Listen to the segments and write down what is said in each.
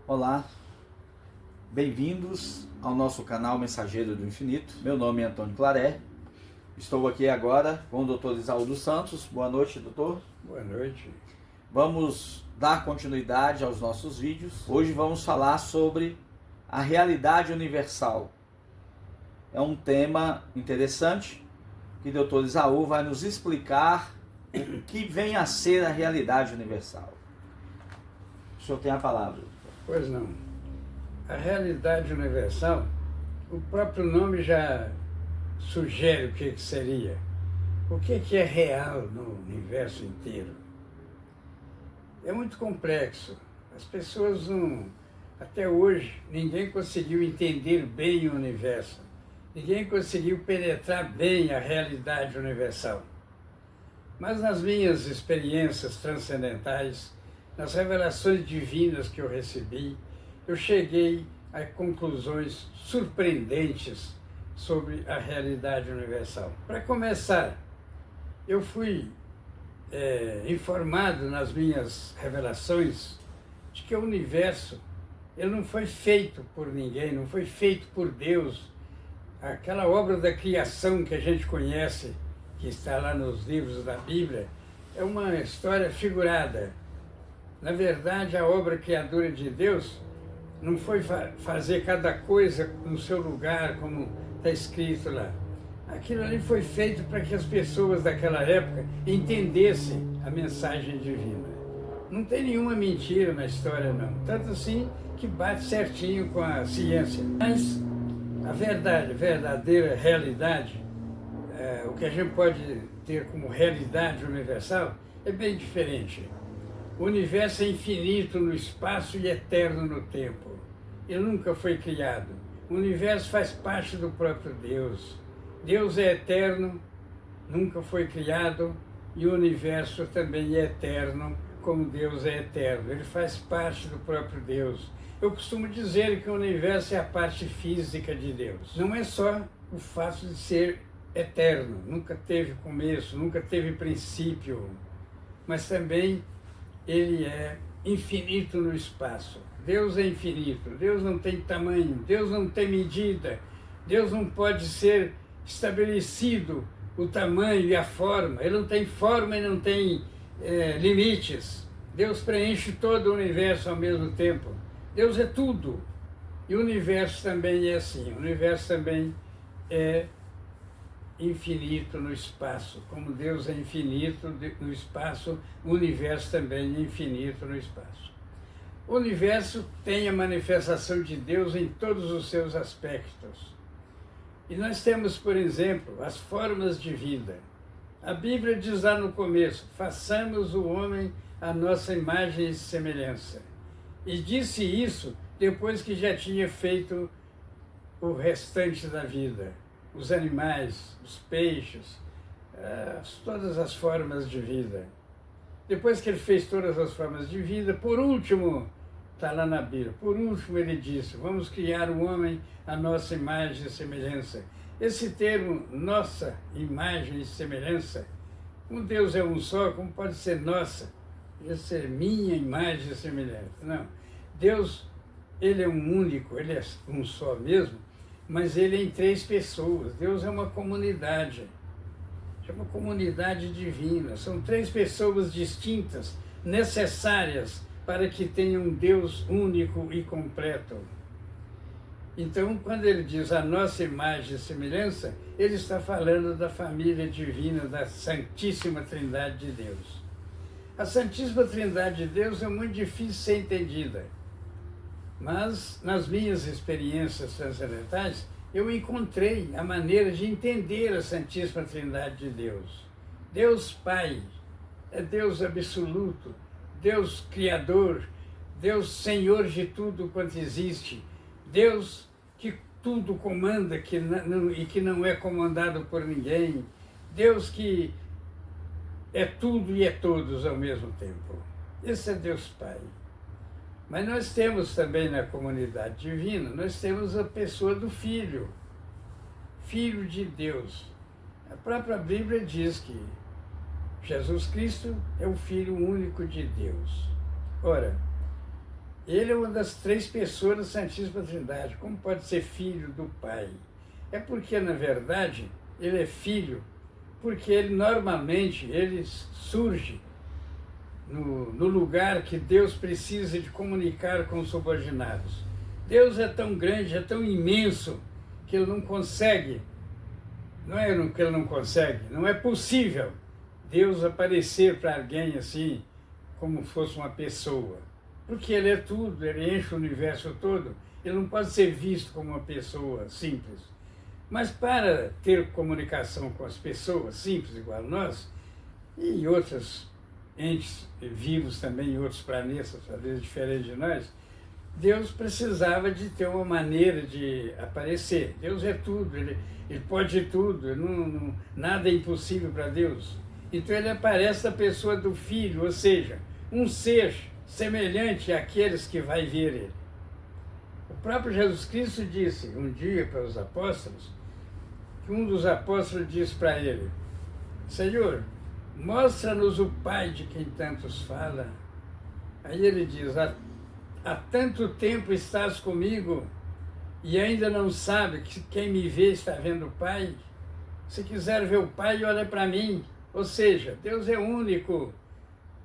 Olá, bem-vindos ao nosso canal Mensageiro do Infinito. Meu nome é Antônio Claré. Estou aqui agora com o Dr. Isaúdo Santos. Boa noite, doutor. Boa noite. Vamos dar continuidade aos nossos vídeos. Hoje vamos falar sobre a realidade universal. É um tema interessante que o Dr. Isaú vai nos explicar o que vem a ser a realidade universal. O senhor tem a palavra. Pois não. A realidade universal, o próprio nome já sugere o que seria. O que é real no universo inteiro? É muito complexo. As pessoas não... Até hoje, ninguém conseguiu entender bem o universo. Ninguém conseguiu penetrar bem a realidade universal. Mas nas minhas experiências transcendentais, nas revelações divinas que eu recebi, eu cheguei a conclusões surpreendentes sobre a realidade universal. Para começar, eu fui informado nas minhas revelações de que o universo ele não foi feito por ninguém, não foi feito por Deus. Aquela obra da criação que a gente conhece, que está lá nos livros da Bíblia, é uma história figurada. Na verdade, a obra criadora de Deus não foi fazer cada coisa no seu lugar, como está escrito lá. Aquilo ali foi feito para que as pessoas daquela época entendessem a mensagem divina. Não tem nenhuma mentira na história, não. Tanto assim que bate certinho com a ciência. Mas a verdade, a verdadeira realidade, o que a gente pode ter como realidade universal, é bem diferente. O universo é infinito no espaço e eterno no tempo. Ele nunca foi criado. O universo faz parte do próprio Deus. Deus é eterno, nunca foi criado, e o universo também é eterno, como Deus é eterno. Ele faz parte do próprio Deus. Eu costumo dizer que o universo é a parte física de Deus. Não é só o fato de ser eterno, nunca teve começo, nunca teve princípio, mas também ele é infinito no espaço. Deus é infinito, Deus não tem tamanho, Deus não tem medida, Deus não pode ser estabelecido o tamanho e a forma, ele não tem forma e não tem limites. Deus preenche todo o universo ao mesmo tempo. Deus é tudo. E o universo também é assim, o universo também é infinito no espaço. Como Deus é infinito no espaço, o universo também é infinito no espaço. O universo tem a manifestação de Deus em todos os seus aspectos. E nós temos, por exemplo, as formas de vida. A Bíblia diz lá no começo, façamos o homem à nossa imagem e semelhança. E disse isso depois que já tinha feito o restante da vida. Os animais, os peixes, todas as formas de vida. Depois que ele fez todas as formas de vida, por último, está lá na Bíblia, por último ele disse, vamos criar o homem à nossa imagem e semelhança. Esse termo, nossa imagem e semelhança, como Deus é um só, como pode ser nossa? Podia ser minha imagem e semelhança. Não, Deus, ele é um único, ele é um só mesmo, mas ele é em três pessoas. Deus é uma comunidade divina. São três pessoas distintas, necessárias para que tenha um Deus único e completo. Então, quando ele diz a nossa imagem e semelhança, ele está falando da família divina, da Santíssima Trindade de Deus. A Santíssima Trindade de Deus é muito difícil de ser entendida. Mas, nas minhas experiências transcendentais, eu encontrei a maneira de entender a Santíssima Trindade de Deus. Deus Pai é Deus absoluto, Deus Criador, Deus Senhor de tudo quanto existe, Deus que tudo comanda e que não é comandado por ninguém, Deus que é tudo e é todos ao mesmo tempo. Esse é Deus Pai. Mas nós temos também na comunidade divina, nós temos a pessoa do Filho, Filho de Deus. A própria Bíblia diz que Jesus Cristo é o Filho único de Deus. Ora, Ele é uma das três pessoas da Santíssima Trindade. Como pode ser filho do Pai? É porque, na verdade, ele é filho, porque ele normalmente surge no lugar que Deus precisa de comunicar com os subordinados. Deus é tão grande, é tão imenso, que ele não consegue, não é que ele não consegue, não é possível Deus aparecer para alguém assim, como fosse uma pessoa. Porque ele é tudo, ele enche o universo todo, ele não pode ser visto como uma pessoa simples. Mas para ter comunicação com as pessoas simples, igual a nós, e outros entes vivos também em outros planetas, às vezes diferentes de nós, Deus precisava de ter uma maneira de aparecer. Deus é tudo, ele pode tudo, nada é impossível para Deus. Então ele aparece na pessoa do Filho, ou seja, um ser semelhante àqueles que vai ver ele. O próprio Jesus Cristo disse um dia para os apóstolos, que um dos apóstolos disse para ele: Senhor, mostra-nos o Pai de quem tantos fala. Aí ele diz: há tanto tempo estás comigo e ainda não sabe que quem me vê está vendo o Pai? Se quiser ver o Pai, olha para mim. Ou seja, Deus é único.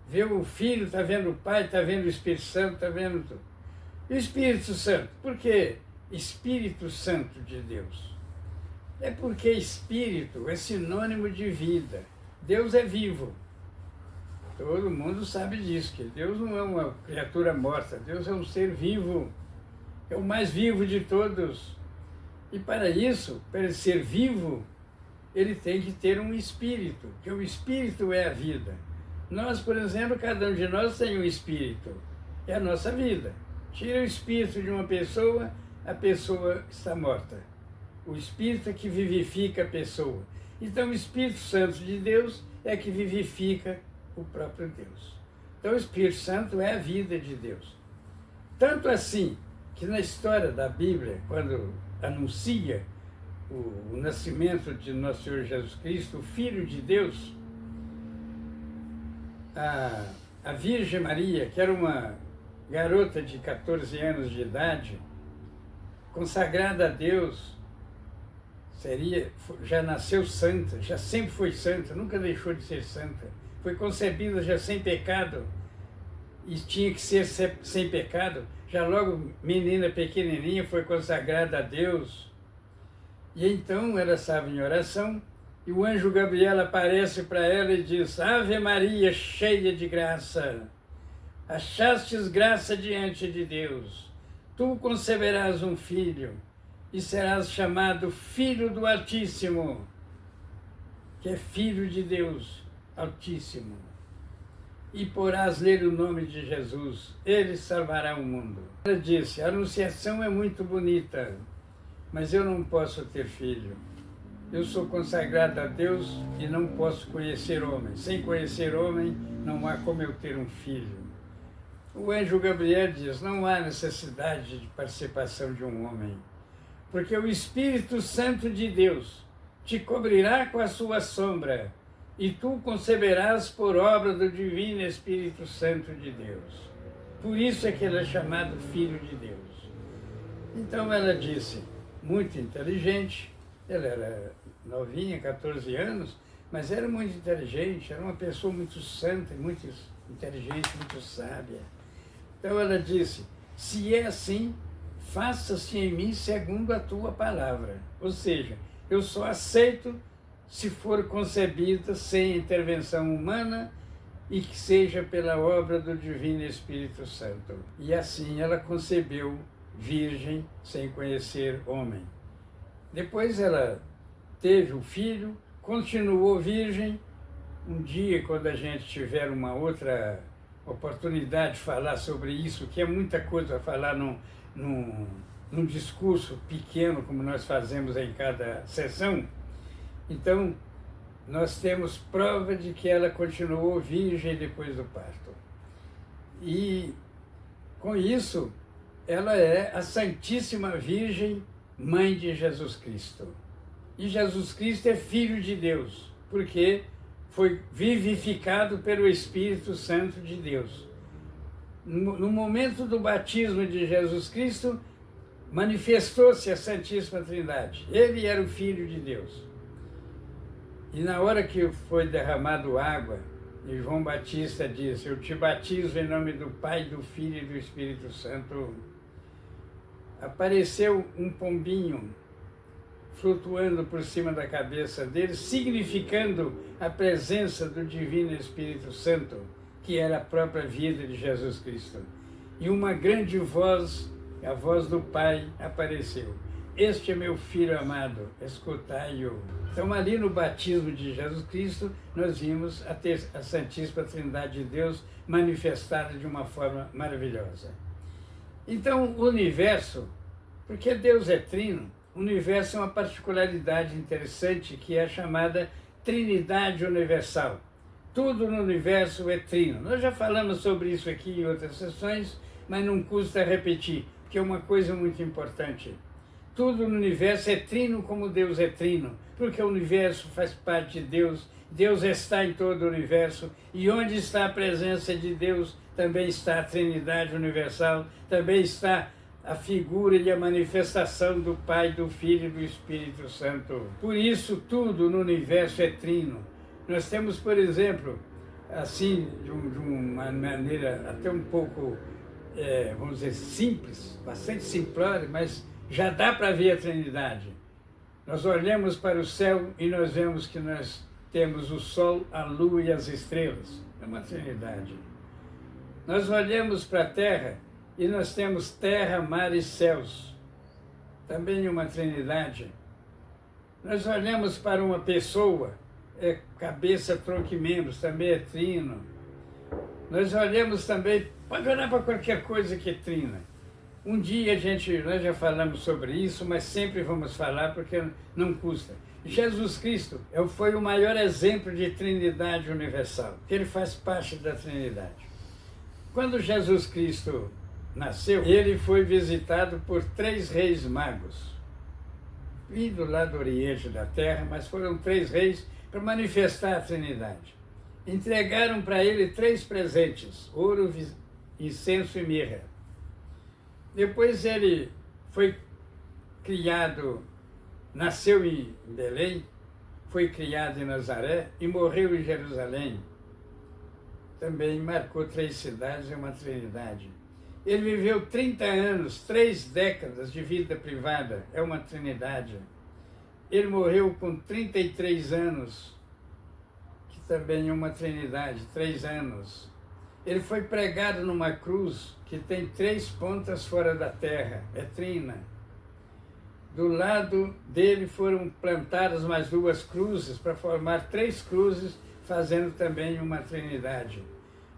Vê o Filho, está vendo o Pai, está vendo o Espírito Santo, está vendo tudo. E o Espírito Santo? Por que Espírito Santo de Deus? É porque Espírito é sinônimo de vida. Deus é vivo. Todo mundo sabe disso, que Deus não é uma criatura morta, Deus é um ser vivo, é o mais vivo de todos. E para isso, para ele ser vivo, ele tem que ter um espírito, que o espírito é a vida. Nós, por exemplo, cada um de nós tem um espírito, é a nossa vida. Tira o espírito de uma pessoa, a pessoa está morta. O espírito é que vivifica a pessoa. Então o Espírito Santo de Deus é que vivifica o próprio Deus. Então o Espírito Santo é a vida de Deus. Tanto assim que na história da Bíblia, quando anuncia o nascimento de nosso Senhor Jesus Cristo, o Filho de Deus, a Virgem Maria, que era uma garota de 14 anos de idade, consagrada a Deus, já nasceu santa, já sempre foi santa, nunca deixou de ser santa. Foi concebida já sem pecado e tinha que ser sem pecado. Já logo, menina pequenininha, foi consagrada a Deus. E então ela estava em oração e o anjo Gabriel aparece para ela e diz: Ave Maria, cheia de graça, achastes graça diante de Deus. Tu conceberás um filho e serás chamado Filho do Altíssimo, que é Filho de Deus Altíssimo. E porás nele o nome de Jesus, ele salvará o mundo. Ela disse: a anunciação é muito bonita, mas eu não posso ter filho. Eu sou consagrada a Deus e não posso conhecer homem. Sem conhecer homem, não há como eu ter um filho. O anjo Gabriel diz: não há necessidade de participação de um homem, porque o Espírito Santo de Deus te cobrirá com a sua sombra, e tu conceberás por obra do Divino Espírito Santo de Deus. Por isso é que ele é chamado Filho de Deus. Então ela disse, muito inteligente, ela era novinha, 14 anos, mas era muito inteligente, era uma pessoa muito santa, muito inteligente, muito sábia. Então ela disse: se é assim, faça-se em mim segundo a tua palavra. Ou seja, eu só aceito se for concebida sem intervenção humana e que seja pela obra do Divino Espírito Santo. E assim ela concebeu virgem, sem conhecer homem. Depois ela teve o filho, continuou virgem. Um dia, quando a gente tiver uma outra oportunidade de falar sobre isso, que é muita coisa a falar num discurso pequeno, como nós fazemos em cada sessão, então nós temos prova de que ela continuou virgem depois do parto. E com isso, ela é a Santíssima Virgem, Mãe de Jesus Cristo. E Jesus Cristo é Filho de Deus, porque foi vivificado pelo Espírito Santo de Deus. No momento do batismo de Jesus Cristo, manifestou-se a Santíssima Trindade. Ele era o Filho de Deus. E na hora que foi derramado água, e João Batista disse: eu te batizo em nome do Pai, do Filho e do Espírito Santo, apareceu um pombinho flutuando por cima da cabeça dele, significando a presença do Divino Espírito Santo, que era a própria vida de Jesus Cristo. E uma grande voz, a voz do Pai, apareceu: este é meu Filho amado, escutai-o. Então, ali no batismo de Jesus Cristo, nós vimos a Santíssima Trindade de Deus manifestada de uma forma maravilhosa. Então, o universo, porque Deus é trino, o universo é uma particularidade interessante que é chamada Trinidade Universal. Tudo no universo é trino. Nós já falamos sobre isso aqui em outras sessões, mas não custa repetir, que é uma coisa muito importante. Tudo no universo é trino como Deus é trino, porque o universo faz parte de Deus, Deus está em todo o universo, e onde está a presença de Deus, também está a Trindade Universal, também está a figura e a manifestação do Pai, do Filho e do Espírito Santo. Por isso, tudo no universo é trino. Nós temos, por exemplo, assim, de uma maneira até um pouco, vamos dizer, simples, bastante simplória, mas já dá para ver a Trindade. Nós olhamos para o céu e nós vemos que nós temos o Sol, a Lua e as estrelas. É uma Trindade. Nós olhamos para a Terra e nós temos terra, mar e céus. Também uma Trindade. Nós olhamos para uma pessoa, cabeça, tronco e membros, também é trino. Nós olhamos também, pode olhar para qualquer coisa que é trina. Um dia nós já falamos sobre isso, mas sempre vamos falar porque não custa. Jesus Cristo foi o maior exemplo de Trindade Universal, que ele faz parte da Trindade. Quando Jesus Cristo nasceu, ele foi visitado por 3 reis magos, vindo lá do Oriente da Terra, mas foram 3 reis para manifestar a Trindade. Entregaram para ele 3 presentes: ouro, incenso e mirra. Depois ele foi criado, nasceu em Belém, foi criado em Nazaré e morreu em Jerusalém. Também marcou 3 cidades e uma Trindade. Ele viveu 30 anos, 3 décadas de vida privada, é uma Trindade. Ele morreu com 33 anos, que também é uma Trindade, 3 anos. Ele foi pregado numa cruz que tem 3 pontas fora da terra, é trina. Do lado dele foram plantadas mais 2 cruzes para formar 3 cruzes, fazendo também uma Trindade.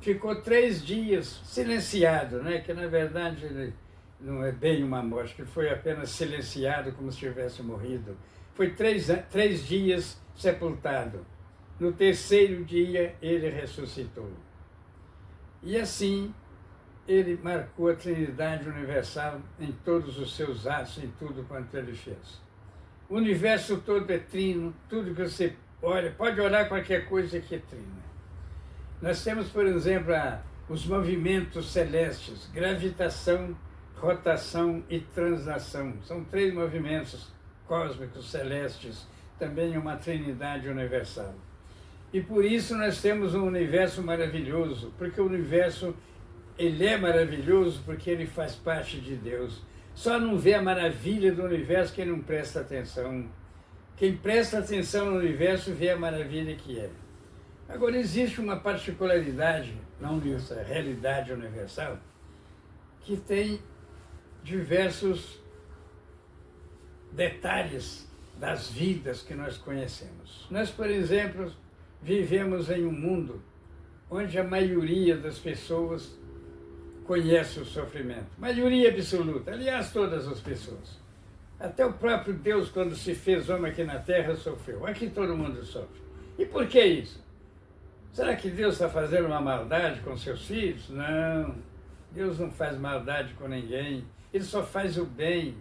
Ficou 3 dias silenciado, né? Que na verdade ele não é bem uma morte, que foi apenas silenciado como se tivesse morrido. Foi 3 dias sepultado. No 3º dia ele ressuscitou. E assim ele marcou a Trindade Universal em todos os seus atos, em tudo quanto ele fez. O universo todo é trino, tudo que você olha, pode olhar qualquer coisa que é trina. Nós temos, por exemplo, os movimentos celestes: gravitação, rotação e translação. São 3 movimentos cósmicos celestes, também uma Trindade Universal. E por isso nós temos um universo maravilhoso, porque o universo ele é maravilhoso porque ele faz parte de Deus. Só não vê a maravilha do universo quem não presta atenção. Quem presta atenção no universo vê a maravilha que é. Agora, existe uma particularidade, não dessa realidade universal, que tem diversos detalhes das vidas que nós conhecemos. Nós, por exemplo, vivemos em um mundo onde a maioria das pessoas conhece o sofrimento. Maioria absoluta, aliás, todas as pessoas. Até o próprio Deus, quando se fez homem aqui na Terra, sofreu. Aqui todo mundo sofre. E por que isso? Será que Deus está fazendo uma maldade com seus filhos? Não. Deus não faz maldade com ninguém. Ele só faz o bem.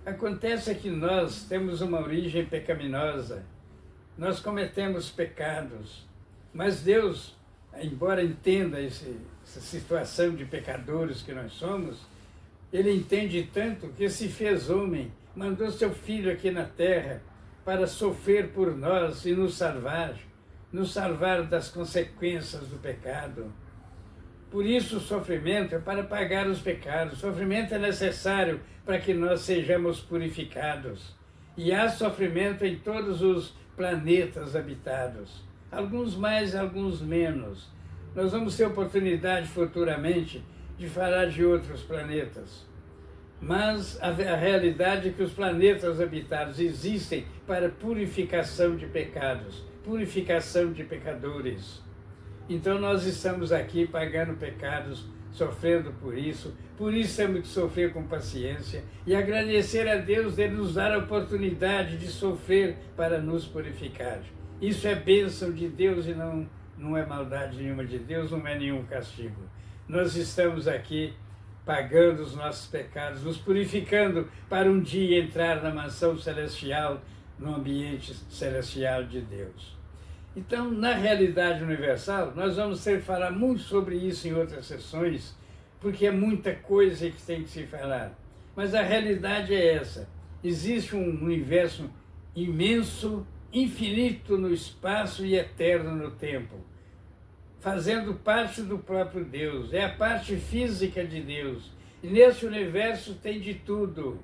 Acontece que nós temos uma origem pecaminosa. Nós cometemos pecados. Mas Deus, embora entenda essa situação de pecadores que nós somos, ele entende tanto que se fez homem, mandou seu Filho aqui na terra para sofrer por nós e nos salvar das consequências do pecado. Por isso o sofrimento é para pagar os pecados. O sofrimento é necessário para que nós sejamos purificados. E há sofrimento em todos os planetas habitados. Alguns mais, alguns menos. Nós vamos ter oportunidade futuramente de falar de outros planetas. Mas a realidade é que os planetas habitados existem para purificação de pecados, purificação de pecadores. Então nós estamos aqui pagando pecados, sofrendo por isso temos que sofrer com paciência e agradecer a Deus de nos dar a oportunidade de sofrer para nos purificar. Isso é bênção de Deus e não é maldade nenhuma de Deus, não é nenhum castigo. Nós estamos aqui pagando os nossos pecados, nos purificando para um dia entrar na mansão celestial, no ambiente celestial de Deus. Então, na realidade universal, nós vamos ter que falar muito sobre isso em outras sessões, porque é muita coisa que tem que se falar. Mas a realidade é essa. Existe um universo imenso, infinito no espaço e eterno no tempo, fazendo parte do próprio Deus. É a parte física de Deus. E nesse universo tem de tudo.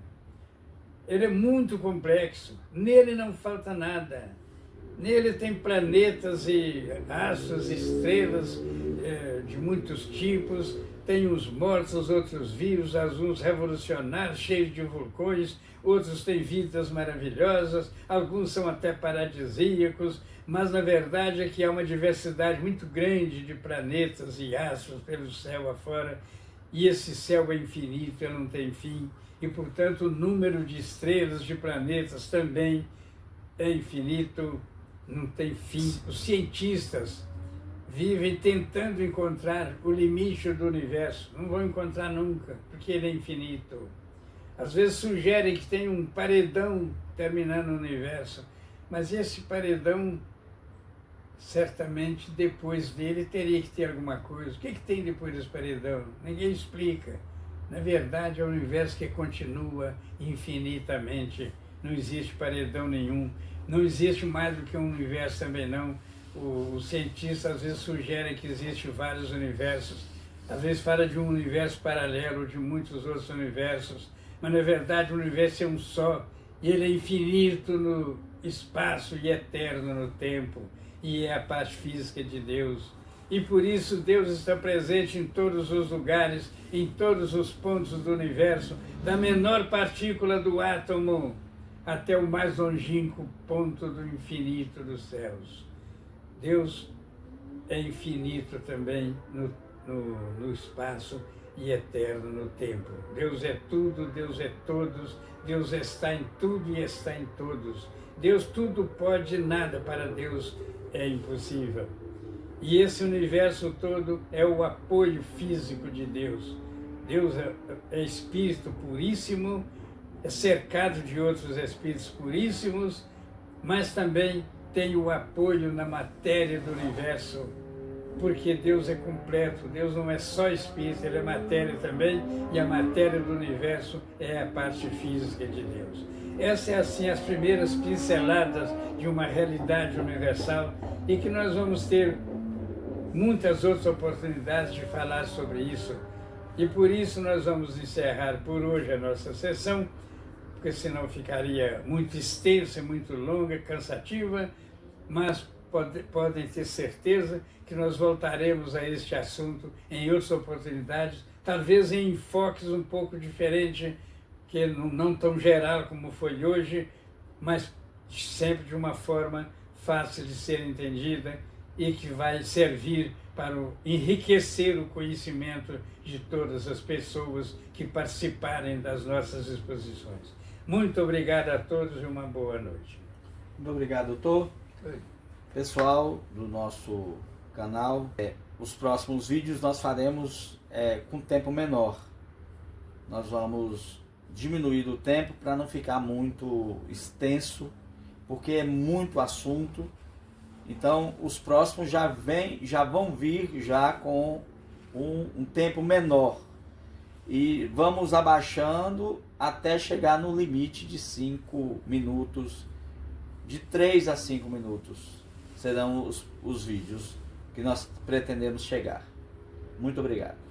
Ele é muito complexo. Nele não falta nada. Nele tem planetas e astros, estrelas de muitos tipos. Tem uns mortos, outros vivos, alguns revolucionários, cheios de vulcões. Outros têm vidas maravilhosas. Alguns são até paradisíacos. Mas, na verdade, é que há uma diversidade muito grande de planetas e astros pelo céu afora. E esse céu é infinito, ele não tem fim. E, portanto, o número de estrelas, de planetas também é infinito, não tem fim. Os cientistas vivem tentando encontrar o limite do universo. Não vão encontrar nunca, porque ele é infinito. Às vezes sugerem que tem um paredão terminando o universo, mas esse paredão, certamente, depois dele, teria que ter alguma coisa. O que tem depois desse paredão? Ninguém explica. Na verdade, é um universo que continua infinitamente. Não existe paredão nenhum. Não existe mais do que um universo também, não. Os cientistas, às vezes, sugerem que existem vários universos. Às vezes, fala de um universo paralelo, de muitos outros universos. Mas, na verdade, o universo é um só. E ele é infinito no espaço e eterno no tempo. E é a parte física de Deus. E por isso Deus está presente em todos os lugares, em todos os pontos do universo, da menor partícula do átomo até o mais longínquo ponto do infinito dos céus. Deus é infinito também no espaço e eterno no tempo. Deus é tudo, Deus é todos, Deus está em tudo e está em todos. Deus tudo pode, nada para Deus é impossível. E esse universo todo é o apoio físico de Deus. Deus é espírito puríssimo, é cercado de outros espíritos puríssimos, mas também tem o apoio na matéria do universo, porque Deus é completo. Deus não é só espírito, ele é matéria também, e a matéria do universo é a parte física de Deus. Essas é assim as primeiras pinceladas de uma realidade universal, e que nós vamos ter muitas outras oportunidades de falar sobre isso. E por isso nós vamos encerrar por hoje a nossa sessão, porque senão ficaria muito extensa, muito longa, cansativa, mas podem ter certeza que nós voltaremos a este assunto em outras oportunidades, talvez em enfoques um pouco diferentes, que não tão geral como foi hoje, mas sempre de uma forma fácil de ser entendida e que vai servir para enriquecer o conhecimento de todas as pessoas que participarem das nossas exposições. Muito obrigado a todos e uma boa noite. Muito obrigado, doutor. Oi. Pessoal do nosso canal, os próximos vídeos nós faremos com tempo menor. Nós vamos diminuir o tempo para não ficar muito extenso, porque é muito assunto Então os próximos já vão vir já com um tempo menor. E vamos abaixando até chegar no limite de 5 minutos, de 3 a 5 minutos serão os vídeos que nós pretendemos chegar. Muito obrigado.